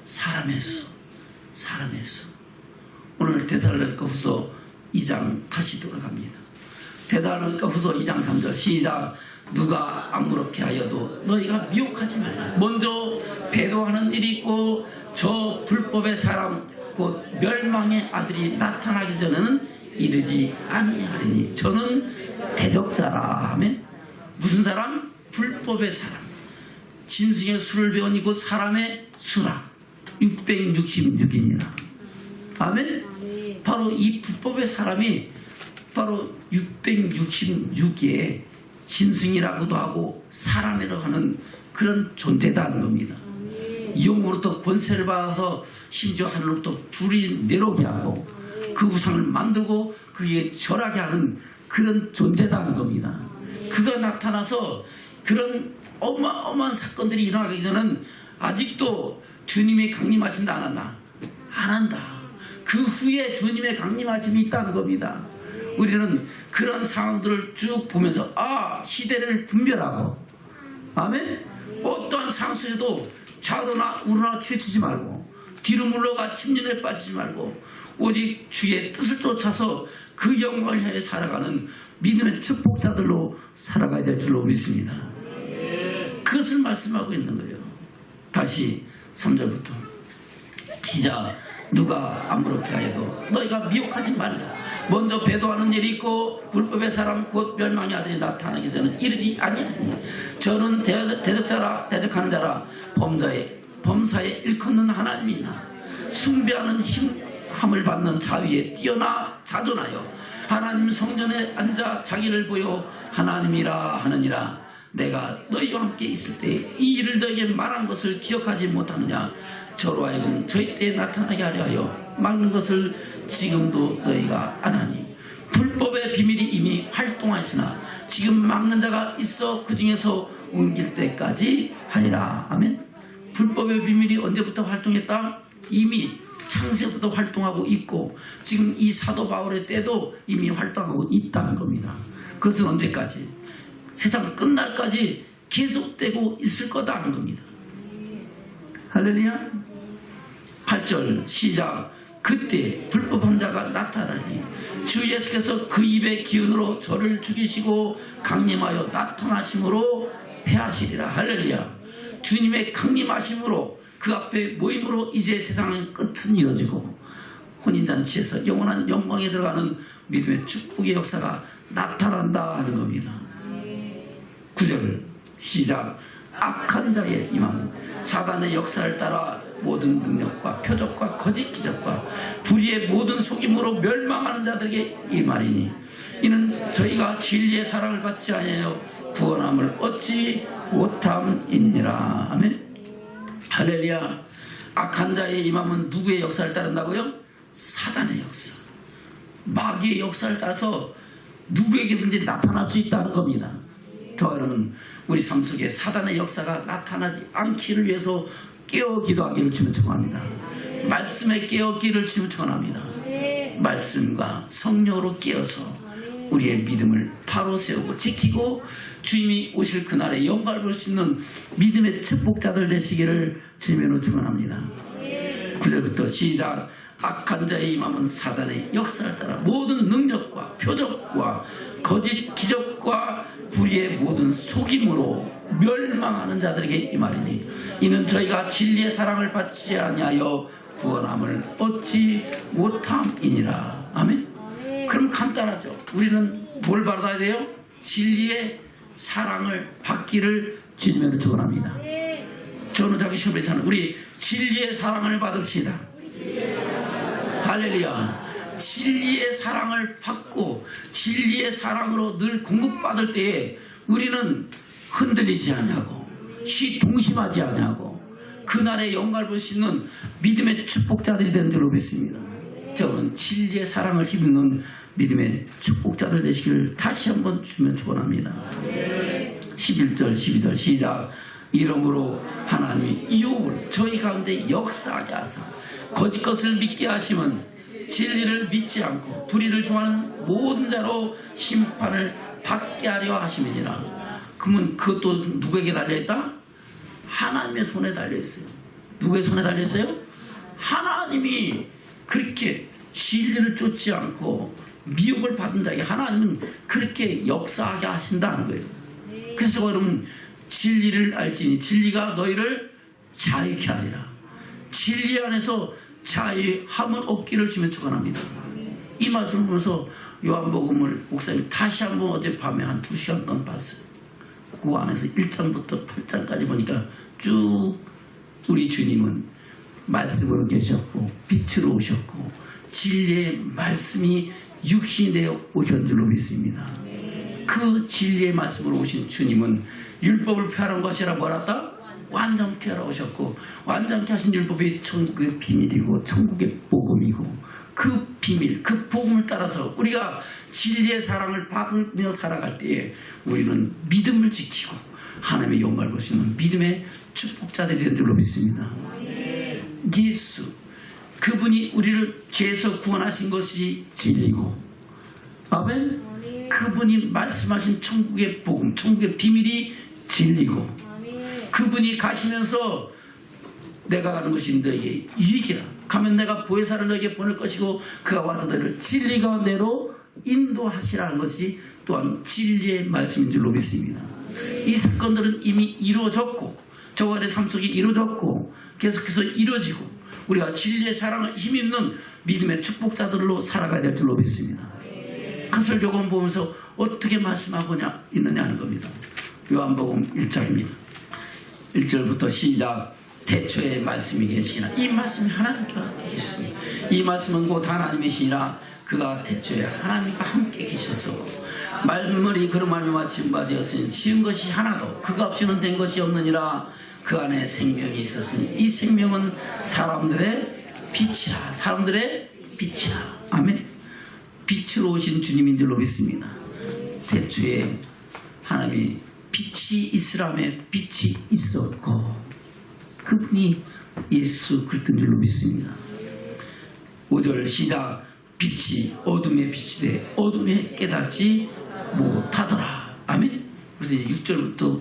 A: 사람의 수. 사람의 수. 오늘 데살로니가 후서 2장 다시 돌아갑니다. 데살로니가 후서 2장 3절 시작. 누가 아무렇게 하여도 너희가 미혹하지 말라. 먼저 배도하는 일이 있고 저 불법의 사람 곧 멸망의 아들이 나타나기 전에는 이르지 아니하리니 저는 대적자라 하면 무슨 사람? 불법의 사람. 짐승의 수를 배우니 곧 사람의 수라 666이니라. 아멘. 바로 이 불법의 사람이 바로 666의 짐승이라고도 하고 사람이라고 하는 그런 존재다는 겁니다. 영으로부터 권세를 받아서 심지어 하늘로부터 불이 내려오게 하고 그 우상을 만들고 그게 절하게 하는 그런 존재다는 겁니다. 그가 나타나서 그런 어마어마한 사건들이 일어나기 전에는 아직도 주님이 강림하신다 안 한다? 안 한다. 그 후에 주님의 강림하심이 있다는 겁니다. 우리는 그런 상황들을 쭉 보면서 시대를 분별하고 아멘? 어떠한 상황 속에도 좌로나 우로나 치우치지 말고 뒤로 물러가 침륜에 빠지지 말고 오직 주의 뜻을 쫓아서 그 영광을 향해 살아가는 믿음의 축복자들로 살아가야 될 줄로 믿습니다. 그것을 말씀하고 있는 거예요. 다시 3절부터 시작. 누가 아무렇게 하여도 너희가 미혹하지 말라. 먼저 배도하는 일이 있고 불법의 사람 곧 멸망의 아들이 나타나기 전에는 이르지 아니하니 저는 대적자라 대적하는 자라 범사에 일컫는 하나님이나 숭배하는 힘함을 받는 자위에 뛰어나 자존하여 하나님 성전에 앉아 자기를 보여 하나님이라 하느니라. 내가 너희와 함께 있을 때 이 일을 너희에게 말한 것을 기억하지 못하느냐. 저로 하여금 저희 때에 나타나게 하려 하여 막는 것을 지금도 너희가 안 하니 불법의 비밀이 이미 활동하시나 지금 막는 자가 있어 그 중에서 옮길 때까지 하리라. 아멘. 불법의 비밀이 언제부터 활동했다? 이미 창세부터 활동하고 있고 지금 이 사도 바울의 때도 이미 활동하고 있다는 겁니다. 그것은 언제까지? 세상 끝날까지 계속되고 있을 거다는 겁니다. 할렐루야. 8절 시작. 그때 불법한 자가 나타나니 주 예수께서 그 입의 기운으로 저를 죽이시고 강림하여 나타나심으로 패하시리라. 할렐루야. 주님의 강림하심으로 그 앞에 모임으로 이제 세상의 끝은 이루어지고 혼인잔치에서 영원한 영광에 들어가는 믿음의 축복의 역사가 나타난다 하는 겁니다. 9절 시작. 악한 자의 임함은 사단의 역사를 따라 모든 능력과 표적과 거짓 기적과 불의의 모든 속임으로 멸망하는 자들에게 이 말이니 이는 저희가 진리의 사랑을 받지 아니하여 구원함을 얻지 못함이니라. 아멘. 할렐루야. 악한 자의 임함은 누구의 역사를 따른다고요? 사단의 역사, 마귀의 역사를 따라서 누구에게든지 나타날 수 있다는 겁니다. 저 여러분, 우리 삶 속에 사단의 역사가 나타나지 않기를 위해서 깨어 기도하기를 주면 축원합니다. 말씀에 깨었기를 주면 축원합니다. 말씀과 성령으로 깨어서 우리의 믿음을 바로 세우고 지키고 주님이 오실 그날의 영광을 볼 수 있는 믿음의 축복자들 되시기를 주님으로 축원합니다. 9절부터 시작. 악한 자의 임함은 사단의 역사를 따라 모든 능력과 표적과 거짓 기적과 불의의 모든 속임으로 멸망하는 자들에게 이 말이니 이는 저희가 진리의 사랑을 받지 아니하여 구원함을 얻지 못함이니라. 아멘. 그럼 간단하죠. 우리는 뭘 받아야 돼요? 진리의 사랑을 받기를 주님으로 축원합니다. 저는 자기 시험에 사는 우리 진리의 사랑을 받읍시다. 할렐루야. 진리의 사랑을 받고 진리의 사랑으로 늘 공급받을 때에 우리는 흔들리지 않냐고 시동심하지 않냐고 그날의 영광을 볼 수 있는 믿음의 축복자들이 되는 줄로 믿습니다. 저는 진리의 사랑을 힘입는 믿음의 축복자들 되시기를 다시 한번 주면 축원합니다. 11절 12절 시작. 이러므로 하나님이 유혹을 저희 가운데 역사하게 하사 거짓 것을 믿게 하시면 진리를 믿지 않고 불의를 좋아하는 모든 자로 심판을 받게 하려 하심이니라. 그러면 그것도 누구에게 달려있다? 하나님의 손에 달려있어요. 누구의 손에 달려있어요? 하나님이 그렇게 진리를 쫓지 않고 미혹을 받은 자에게 하나님은 그렇게 역사하게 하신다는 거예요. 그래서 여러분 진리를 알지니 진리가 너희를 자유케 하리라. 진리 안에서 자유함을 얻기를 주면 축원합니다. 이 말씀을 보면서 요한복음을 목사님 다시 한번 어젯밤에 한 2시간 동안 봤어요. 그 안에서 1장부터 8장까지 보니까 쭉 우리 주님은 말씀으로 계셨고 빛으로 오셨고 진리의 말씀이 육신이 되어 오신 줄로 믿습니다. 그 진리의 말씀으로 오신 주님은 율법을 폐하는 것이라 뭐라다? 완전케 하러 오셨고, 완전케 하신 율법이 천국의 비밀이고 천국의 복음이고, 그 비밀, 그 복음을 따라서 우리가 진리의 사랑을 받으며 살아갈 때에 우리는 믿음을 지키고 하나님의 영광을 볼 수 있는 믿음의 축복자들이 된 줄로 믿습니다. 예수, 그분이 우리를 죄에서 구원하신 것이 진리고, 아멘. 그분이 말씀하신 천국의 복음, 천국의 비밀이 진리고, 그분이 가시면서 내가 가는 것이 너희의 유익이라. 가면 내가 보혜사를 너에게 보낼 것이고 그가 와서 너희를 진리 가운데로 인도하시라는 것이 또한 진리의 말씀인 줄로 믿습니다. 이 사건들은 이미 이루어졌고 저와의 삶 속에 이루어졌고 계속해서 이루어지고 우리가 진리의 사랑을 힘입는 믿음의 축복자들로 살아가야 될 줄로 믿습니다. 그것을 요금 보면서 어떻게 말씀하고 있느냐 하는 겁니다. 요한복음 1장입니다. 1절부터 시작. 태초에 말씀이 계시나 이 말씀이 하나님과 계셨습니다. 이 말씀은 곧 하나님이시니라. 그가 태초에 하나님과 함께 계셨어. 말씀이 그로 말미암아 지은 바 되었으니 지은 것이 하나도 그가 없이는 된 것이 없느니라. 그 안에 생명이 있었으니 이 생명은 사람들의 빛이라. 사람들의 빛이라. 아멘. 빛으로 오신 주님인 줄로 믿습니다. 태초에 하나님이 빛이 있으라며 빛이 있었고 그분이 예수 그리스도인 줄로 믿습니다. 5절 시작. 빛이 어둠의 빛이 돼 어둠에 깨닫지 못하더라. 아멘. 그래서 6절부터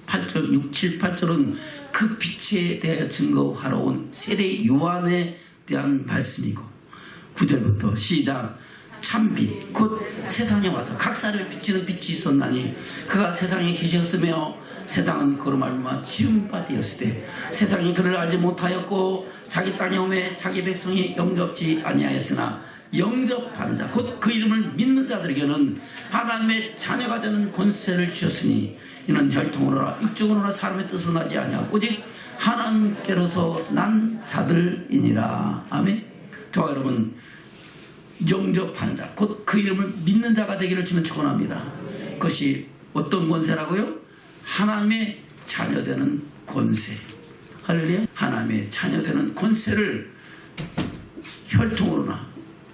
A: 8절, 6, 7, 8절은 그 빛에 대하여 증거하러 온 세례 요한에 대한 말씀이고 9절부터 시작. 참빛 곧 세상에 와서 각 사람의 비치는 빛이 있었나니 그가 세상에 계셨으며 세상은 그로 말미암아 지은 바 되었을 때 세상이 그를 알지 못하였고 자기 땅에 오매 자기 백성이 영접지 아니하였으나 영접하는 자 곧 그 이름을 믿는 자들에게는 하나님의 자녀가 되는 권세를 주셨으니 이는 혈통으로나 육적으로나 사람의 뜻으로 나지 아니하고 오직 하나님께로서 난 자들이니라. 아멘. 저와 여러분 영접하는 자 곧 그 이름을 믿는 자가 되기를 주면 축원합니다. 그것이 어떤 권세라고요? 하나님의 자녀되는 권세. 할렐루야. 하나님의 자녀되는 권세를 혈통으로나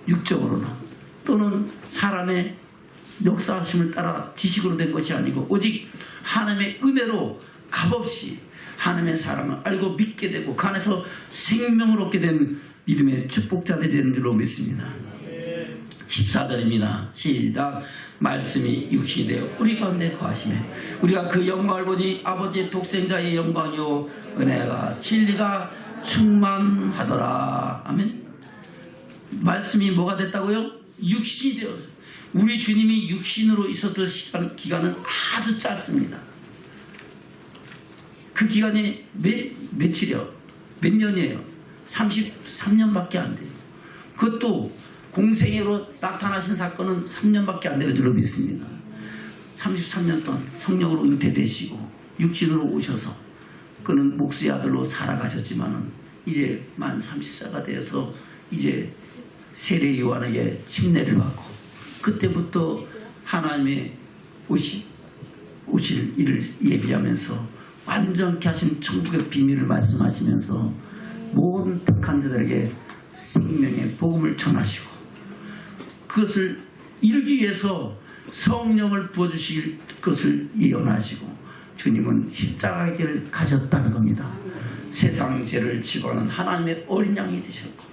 A: 육적으로나 또는 사람의 역사하심을 따라 지식으로 된 것이 아니고 오직 하나님의 은혜로 값없이 하나님의 사랑을 알고 믿게 되고 그 안에서 생명을 얻게 된 믿음의 축복자들이 되는 줄로 믿습니다. 14절입니다. 시작. 말씀이 육신이 되어 우리 가운데 거하시며 우리가 그 영광을 보니 아버지의 독생자의 영광이요 은혜가 진리가 충만하더라. 아멘. 말씀이 뭐가 됐다고요? 육신이 되어서 우리 주님이 육신으로 있었던 기간은 아주 짧습니다. 그 기간이 며칠이요? 몇 년이에요? 33년밖에 안 돼요. 그것도 공생애로 나타나신 사건은 3년밖에 안 되는 줄로 믿습니다. 33년 동안 성령으로 잉태되시고 육신으로 오셔서 그는 목수의 아들로 살아가셨지만은 이제 만 30세가 되어서 이제 세례 요한에게 침례를 받고 그때부터 하나님의 오실 일을 예비하면서 완전케 하신 천국의 비밀을 말씀하시면서 모든 택한 자들에게 생명의 복음을 전하시고 그것을 이루기 위해서 성령을 부어주실 것을 예언하시고 주님은 십자가의 길을 가셨다는 겁니다. 세상 죄를 지고 하는 하나님의 어린 양이 되셨고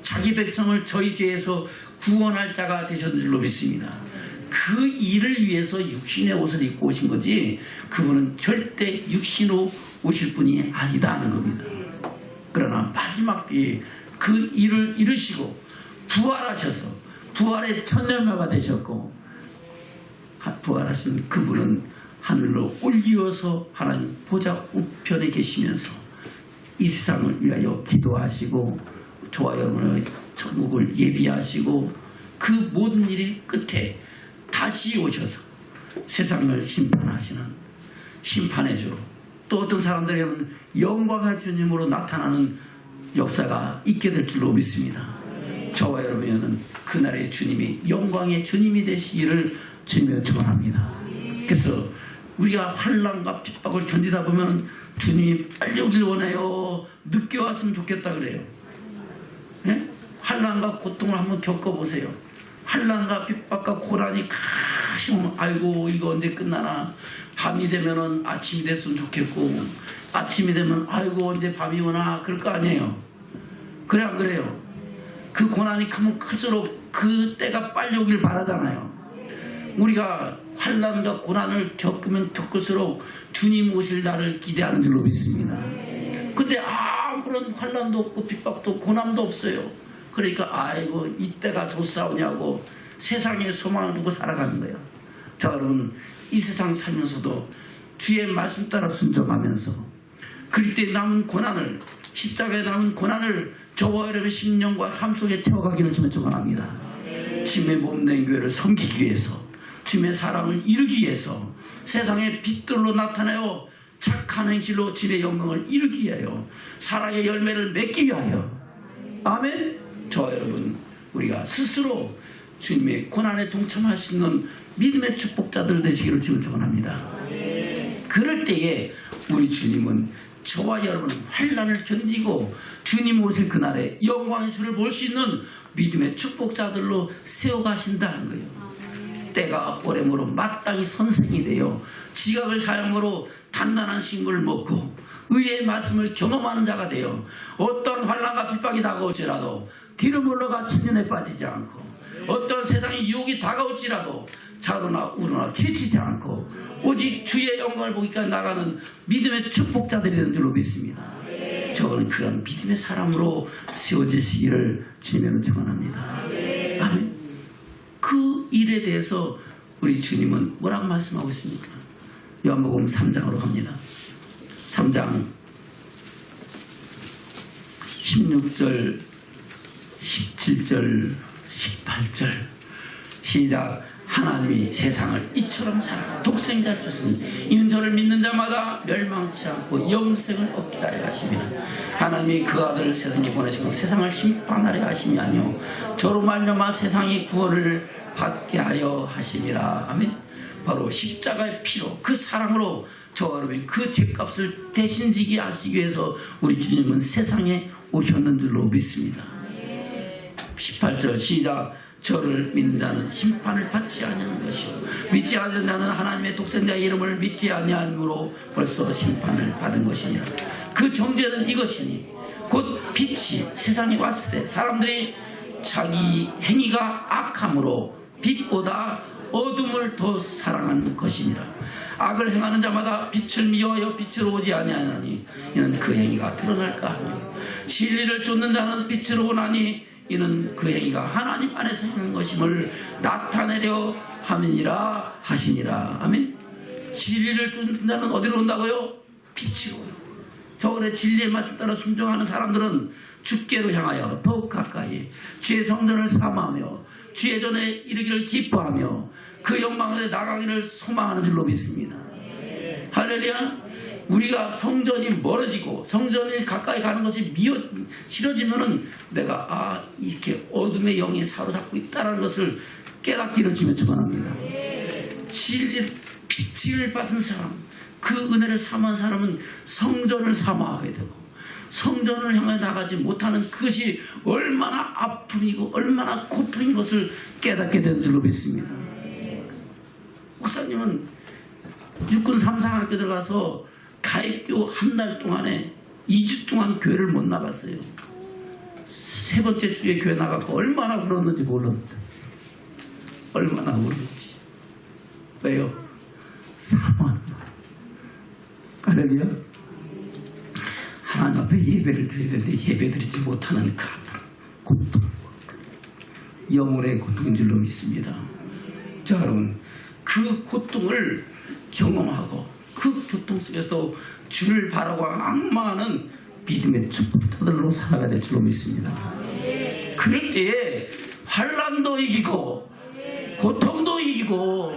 A: 자기 백성을 저희 죄에서 구원할 자가 되셨는 줄로 믿습니다. 그 일을 위해서 육신의 옷을 입고 오신 거지 그분은 절대 육신으로 오실 분이 아니다 하는 겁니다. 그러나 마지막 때에 그 일을 이루시고 부활하셔서 부활의 첫 열매가 되셨고 부활하신 그분은 하늘로 올리워서 하나님 보좌 우편에 계시면서 이 세상을 위하여 기도하시고 저와 여러분의 천국을 예비하시고 그 모든 일이 끝에 다시 오셔서 세상을 심판하시는 심판의 주로 또 어떤 사람들에게는 영광의 주님으로 나타나는 역사가 있게 될 줄로 믿습니다. 저와 여러분은 그날의 주님이 영광의 주님이 되시기를 주님을 축원합니다. 그래서 우리가 환난과 핍박을 견디다 보면 주님이 빨리 오길 원해요. 늦게 왔으면 좋겠다 그래요. 네? 환난과 고통을 한번 겪어보세요. 환난과 핍박과 고난이 가시면 아이고 이거 언제 끝나나. 밤이 되면은 아침이 됐으면 좋겠고, 아침이 되면 아이고 언제 밤이 오나 그럴 거 아니에요. 그래 안 그래요? 그 고난이 크면 클수록 그 때가 빨리 오길 바라잖아요. 우리가 환난과 고난을 겪을수록 주님 오실 날을 기대하는 줄로 믿습니다. 근데 아무런 환난도 없고 핍박도 없고 고난도 없어요. 그러니까 아이고 이때가 좋사오냐고 세상에 소망을 두고 살아가는 거예요. 자, 여러분 이 세상 살면서도 주의 말씀 따라 순종하면서 그리스도에 남은 고난을, 십자가에 남은 고난을 저와 여러분의 심령과 삶 속에 채워가기를 주님 축원합니다. 주님의 몸된 교회를 섬기기 위해서, 주님의 사랑을 이루기 위해서, 세상의 빛들로 나타내어 착한 행실로 주님의 영광을 이루기 위하여, 사랑의 열매를 맺기 위하여. 아멘. 저와 여러분 우리가 스스로 주님의 고난에 동참할 수 있는 믿음의 축복자들 되시기를 주님 축원합니다. 그럴 때에 우리 주님은 저와 여러분은 환난을 견디고 주님 오실 그날에 영광의 주를 볼 수 있는 믿음의 축복자들로 세워가신다는 거예요. 때가 오래므로 마땅히 선생이 되어 지각을 사용으로 단단한 식물을 먹고 의의 말씀을 경험하는 자가 되어 어떤 환난과 핍박이 다가올지라도 뒤로 물러가 천년에 빠지지 않고, 어떤 세상의 유혹이 다가올지라도 자로나 우로나 취치지 않고 오직 주의 영광을 보기까지 나가는 믿음의 축복자들이 되는 줄로 믿습니다. 저는 그런 믿음의 사람으로 세워지시기를 주님으로 축원합니다. 아멘. 그 일에 대해서 우리 주님은 뭐라고 말씀하고 있습니까? 요한복음 3장으로 갑니다. 3장 16절 17절 18절 시작. 하나님이 세상을 이처럼 사랑 독생자를 주시니 이는 저를 믿는 자마다 멸망치 않고 영생을 얻게 하려 하시며, 하나님이 그 아들을 세상에 보내시고 세상을 심판하려 하심이 아니요 저로 말미암아 세상이 구원을 받게 하여 하심이라. 아멘. 바로 십자가의 피로 그 사랑으로 저와 여러분이 그 죄값을 대신지게 하시기 위해서 우리 주님은 세상에 오셨는 줄로 믿습니다. 18절 시작. 저를 믿는 자는 심판을 받지 아니하는 것이요 믿지 않는 자는 하나님의 독생자의 이름을 믿지 아니함으로 벌써 심판을 받은 것이니라. 그 정죄는 이것이니 곧 빛이 세상에 왔을 때 사람들이 자기 행위가 악함으로 빛보다 어둠을 더 사랑한 것이니라. 악을 행하는 자마다 빛을 미워하여 빛으로 오지 아니하나니 이는 그 행위가 드러날까 하며, 진리를 쫓는 자는 빛으로 오나니 이는 그 행위가 하나님 안에서 행한 것임을 나타내려 함이니라 하시니라. 아멘. 진리를 쫓는 자는 어디로 온다고요? 빛으로. 저번에 진리의 말씀 따라 순종하는 사람들은 주께로 향하여 더욱 가까이 주의 성전을 사모하며 주의 전에 이르기를 기뻐하며 그 영광에 나가기를 소망하는 줄로 믿습니다. 할렐루야. 우리가 성전이 멀어지고 성전이 가까이 가는 것이 싫어지면은 내가 이렇게 어둠의 영이 사로잡고 있다는 것을 깨닫기를 주면 축원합니다. 진리 빛을 받은 사람, 그 은혜를 사모한 사람은 성전을 사모하게 되고, 성전을 향해 나가지 못하는 그것이 얼마나 아픔이고 얼마나 고통인 것을 깨닫게 되는 줄로 믿습니다. 목사님은 육군 3상학교 들어가서 가입교 한 달 동안에 2주 동안 교회를 못 나갔어요. 세 번째 주에 교회 나가고 얼마나 울었는지 몰랐는데, 얼마나 울었는지. 왜요? 사모하는 거예요. 할렐루야. 하나님 앞에 예배를 드려야 되는데 예배 드리지 못하는 그 아픔, 고통, 영혼의 고통인 줄로 믿습니다. 자, 여러분 그 고통을 경험하고 그 고통 속에서 주를 바라고 악망하는 믿음의 축복자들로 살아가야 될 줄로 믿습니다. 그럴 때에 환난도 이기고 고통도 이기고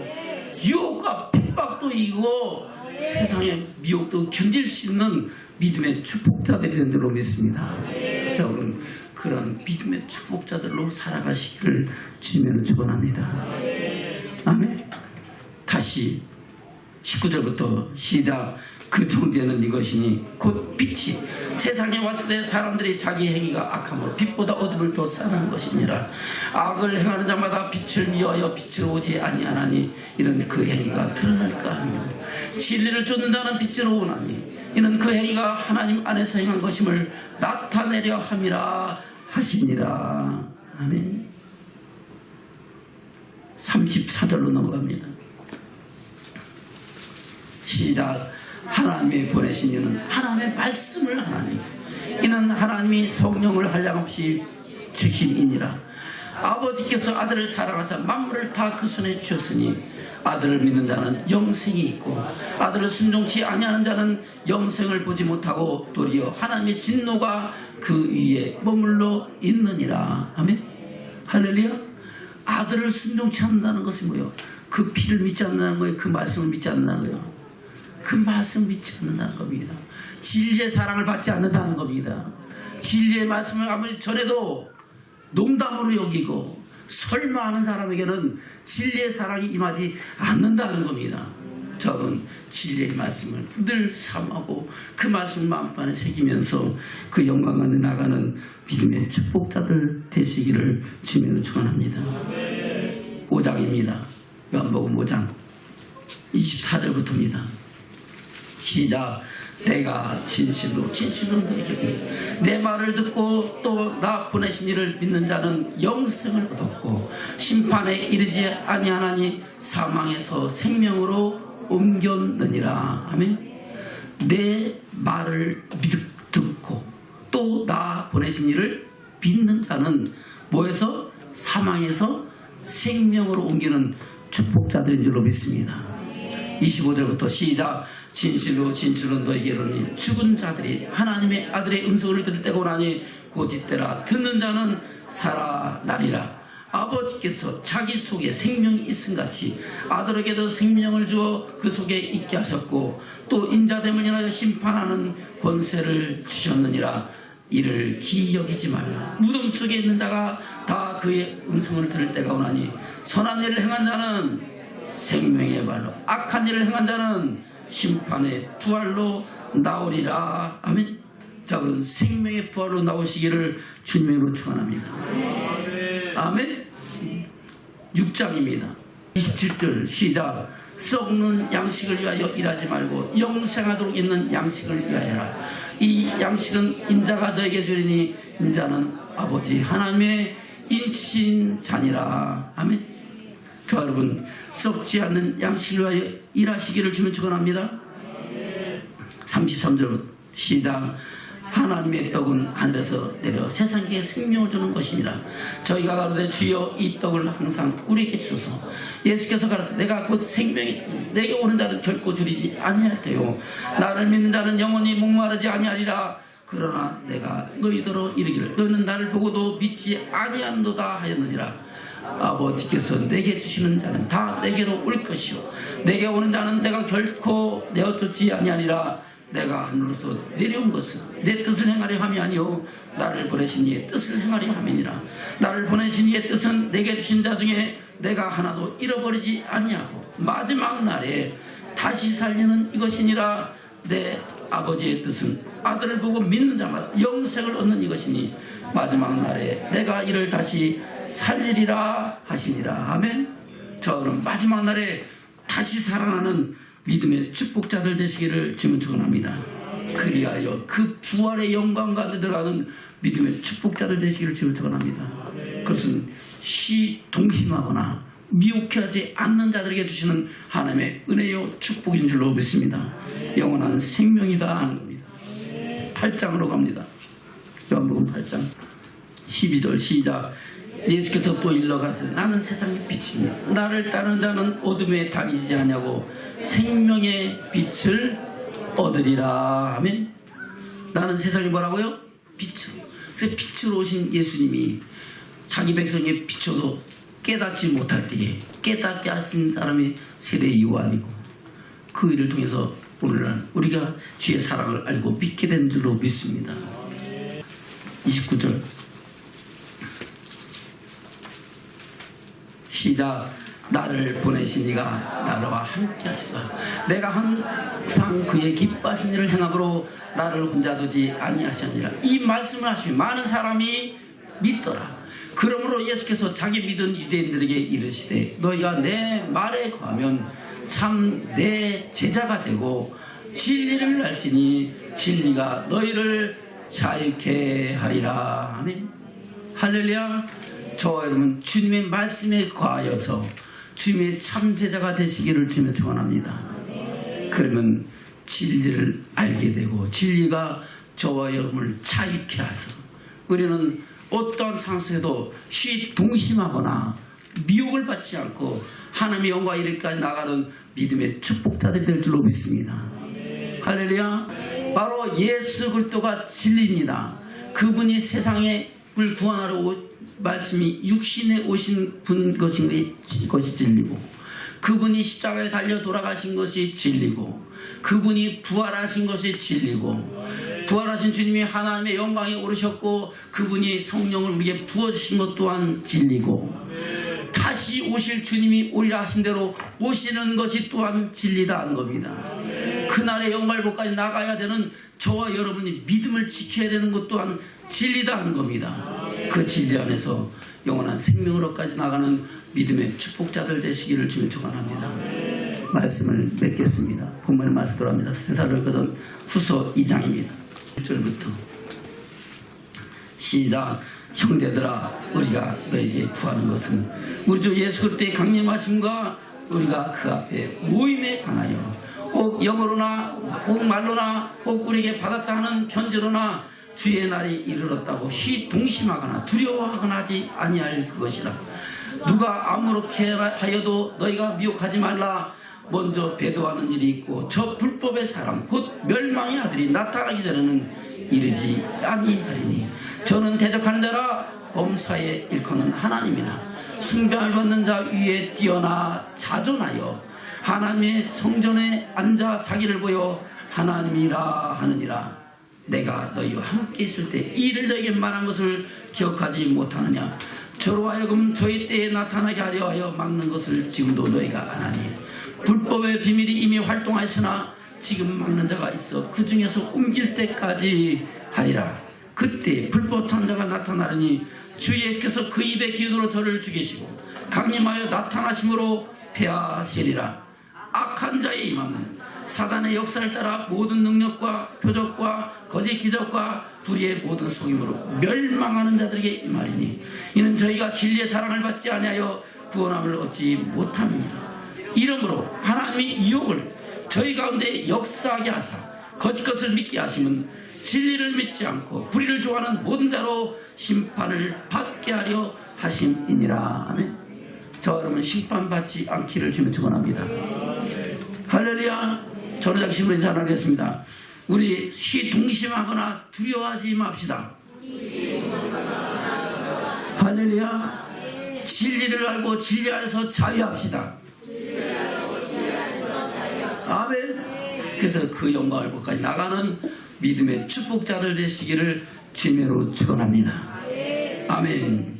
A: 유혹과 핍박도 이기고 세상의 미혹도 견딜 수 있는 믿음의 축복자들이 된 줄로 믿습니다. 자, 여러분 그런 믿음의 축복자들로 살아가시기를 주님으로 축원합니다. 아멘. 다시 19절부터 시작. 그 정죄는 이것이니 곧 빛이 세상에 왔을 때 사람들이 자기 행위가 악함으로 빛보다 어둠을 더 사랑하는 것이니라. 악을 행하는 자마다 빛을 미워하여 빛으로 오지 아니하나니 이는 그 행위가 드러날까 하며, 진리를 쫓는 자는 빛으로 오나니 이는 그 행위가 하나님 안에서 행한 것임을 나타내려 함이라 하시니라. 아멘. 34절로 넘어갑니다. 시작. 하나님이 보내신 이는 하나님의 말씀을 하나니 이는 하나님이 성령을 한량없이 주심이니라. 아버지께서 아들을 사랑하사 만물을 다 그 손에 주셨으니 아들을 믿는 자는 영생이 있고 아들을 순종치 아니하는 자는 영생을 보지 못하고 도리어 하나님의 진노가 그 위에 머물러 있느니라. 아멘. 할렐루야. 아들을 순종치 않는다는 것은 뭐예요? 그 피를 믿지 않는다는 거예요. 그 말씀을 믿지 않는다는 거예요. 그 말씀 믿지 않는다는 겁니다. 진리의 사랑을 받지 않는다는 겁니다. 진리의 말씀을 아무리 전해도 농담으로 여기고 설마하는 사람에게는 진리의 사랑이 임하지 않는다는 겁니다. 저는 진리의 말씀을 늘 삼하고 그 말씀을 마음판에 새기면서 그 영광 안에 나가는 믿음의 축복자들 되시기를 주님으로 축원합니다. 5장입니다. 요한복음 5장 24절부터입니다. 시작. 내가 진실로 너에게 내 말을 듣고 또 나 보내신 이를 믿는 자는 영생을 얻었고 심판에 이르지 아니하나니 사망에서 생명으로 옮겼느니라. 아멘. 내 말을 듣고 또 나 보내신 이를 믿는 자는 뭐에서? 사망에서 생명으로 옮기는 축복자들인 줄로 믿습니다. 25절부터 시작. 진실로 너에게 이르노니 죽은 자들이 하나님의 아들의 음성을 들을 때가 오나니 곧 이때라. 듣는 자는 살아나리라. 아버지께서 자기 속에 생명이 있음같이 아들에게도 생명을 주어 그 속에 있게 하셨고 또 인자됨을 인하여 심판하는 권세를 주셨느니라. 이를 기여기지 말라. 무덤 속에 있는 자가 다 그의 음성을 들을 때가 오나니 선한 일을 행한 자는 생명의 발로 악한 일을 행한 자는 심판의 부활로 나오리라. 아멘. 자, 그럼 생명의 부활로 나오시기를 주님으로 축원합니다. 아멘. 6장입니다. 27절 시작. 썩는 양식을 위하여 일하지 말고 영생하도록 있는 양식을 위하여라. 이 양식은 인자가 너에게 주리니 인자는 아버지 하나님의 인신자니라. 아멘. 저 여러분, 썩지 않는 양식을 위하여 일하시기를 주면 축원합니다. 33절부터 시작. 하나님의 떡은 하늘에서 내려 세상에 생명을 주는 것이니라. 저희가 가로되 주여 이 떡을 항상 우리에게 주소서. 예수께서 가로되 내가 곧 생명이 내게 오는 자는 결코 줄이지 아니할 테요 나를 믿는 자는 영원히 목마르지 아니하리라. 그러나 내가 너희더러 이르기를 너희는 나를 보고도 믿지 아니하는도다 하였느니라. 아버지께서 내게 주시는 자는 다 내게로 올 것이요 내게 오는 자는 내가 결코 내어쫓지 아니하리라. 내가 하늘로서 내려온 것은 내 뜻을 행하려 함이 아니요 나를 보내신 이의 뜻을 행하려 함이니라. 나를 보내신 이의 뜻은 내게 주신 자 중에 내가 하나도 잃어버리지 아니하고 마지막 날에 다시 살리는 이것이니라. 내 아버지의 뜻은 아들을 보고 믿는 자마다 영생을 얻는 이것이니 마지막 날에 내가 이를 다시 살리리라 하시니라. 아멘. 저는 마지막 날에 다시 살아나는 믿음의 축복자들 되시기를 주문 축원합니다. 그리하여 그 부활의 영광 가운데 들어가는 믿음의 축복자들 되시기를 주문 축원합니다. 그것은 시동심하거나 미혹하지 않는 자들에게 주시는 하나님의 은혜요 축복인 줄로 믿습니다. 영원한 생명이다 하는 겁니다. 8장으로 갑니다. 요한복음 8장 12절 시작. 예수께서 또 일러가시되 나는 세상의 빛이니 나를 따르는 자는 어둠에 다니지 아니하고 생명의 빛을 얻으리라. 아멘. 나는 세상이 뭐라고요? 빛으로. 그래서 빛으로 오신 예수님이 자기 백성에 비춰도 깨닫지 못할 때에 깨닫게 하신 사람이 세례 요한이고 그 일을 통해서 오늘날 우리가 주의 사랑을 알고 믿게 된 줄로 믿습니다. 29절 시작. 나를 보내신 이가 나와 함께 하시다. 내가 항상 그의 기뻐하신 일을 행함으로 나를 혼자 두지 아니하셨느니라. 이 말씀을 하시면 많은 사람이 믿더라. 그러므로 예수께서 자기 믿은 유대인들에게 이르시되 너희가 내 말에 거하면 참 내 제자가 되고 진리를 알지니 진리가 너희를 자유케 하리라. 아멘. 할렐루야. 저와 여러분 주님의 말씀에 거하여서 주님의 참 제자가 되시기를 주며 축원합니다. 그러면 진리를 알게 되고 진리가 저와 여러분을 자유케 하서 우리는 어떠한 상황 속에도 시동심하거나 미혹을 받지 않고 하나님의 영광 이르기까지 나가는 믿음의 축복자들이 될 줄로 믿습니다. 할렐루야. 바로 예수 그리스도가 진리입니다. 그분이 세상을 구원하러 말씀이 육신에 오신 분 것이 진리고 그분이 십자가에 달려 돌아가신 것이 진리고 그분이 부활하신 것이 진리고 부활하신 주님이 하나님의 영광에 오르셨고 그분이 성령을 우리에게 부어주신 것 또한 진리고 다시 오실 주님이 오리라 하신 대로 오시는 것이 또한 진리다 하는 겁니다. 그날의 영광복까지 나가야 되는 저와 여러분이 믿음을 지켜야 되는 것 또한 진리다 하는 겁니다. 그 진리 안에서 영원한 생명으로까지 나가는 믿음의 축복자들 되시기를 주님 축원합니다. 말씀을 맺겠습니다. 본문의 말씀 들어갑니다. 데살로니가서 후서 2장입니다. 1절부터 시작. 형제들아 우리가 너에게 구하는 것은 우리 주 예수 그리스도의 강림하심과 우리가 그 앞에 모임에 관하여 혹 영어로나 혹 말로나 혹 우리에게 받았다 하는 편지로나 주의 날이 이르렀다고 시동심하거나 두려워하거나 하지 아니할 그것이라. 누가 아무렇게 하여도 너희가 미혹하지 말라. 먼저 배도하는 일이 있고 저 불법의 사람 곧 멸망의 아들이 나타나기 전에는 이르지 아니하리니 저는 대적하는 자라 범사에 일컫는 하나님이나 숭배를 받는 자 위에 뛰어나 자존하여 하나님의 성전에 앉아 자기를 보여 하나님이라 하느니라. 내가 너희와 함께 있을 때 이를 너에게 말한 것을 기억하지 못하느냐. 저로 하여금 저희 때에 나타나게 하려 하여 막는 것을 지금도 너희가 안 하니 불법의 비밀이 이미 활동하였으나 지금 막는 자가 있어 그 중에서 옮길 때까지 하리라. 그때 불법 천자가 나타나려니 주 예수께서 그 입의 기운으로 저를 죽이시고 강림하여 나타나심으로 폐하시리라. 악한 자의 임함은 사단의 역사를 따라 모든 능력과 표적과 거짓 기적과 불의의 모든 속임으로 멸망하는 자들에게 임하리니 이는 저희가 진리의 사랑을 받지 아니하여 구원함을 얻지 못합니다. 이러므로 하나님이 유혹을 저희 가운데 역사하게 하사 거짓 것을 믿게 하시면 진리를 믿지 않고 불의를 좋아하는 모든 자로 심판을 받게 하려 하심이니라. 아멘. 저 여러분 심판받지 않기를 주님 축원합니다. 할렐루야. 저를 작심으로 인사하겠습니다. 우리 시동심하거나 두려워하지 맙시다. 할렐루야. 진리를 알고 진리 안에서 자유합시다. 아멘. 그래서 그 영광을 보까지 나가는 믿음의 축복자들 되시기를 주님으로 축원합니다. 아멘.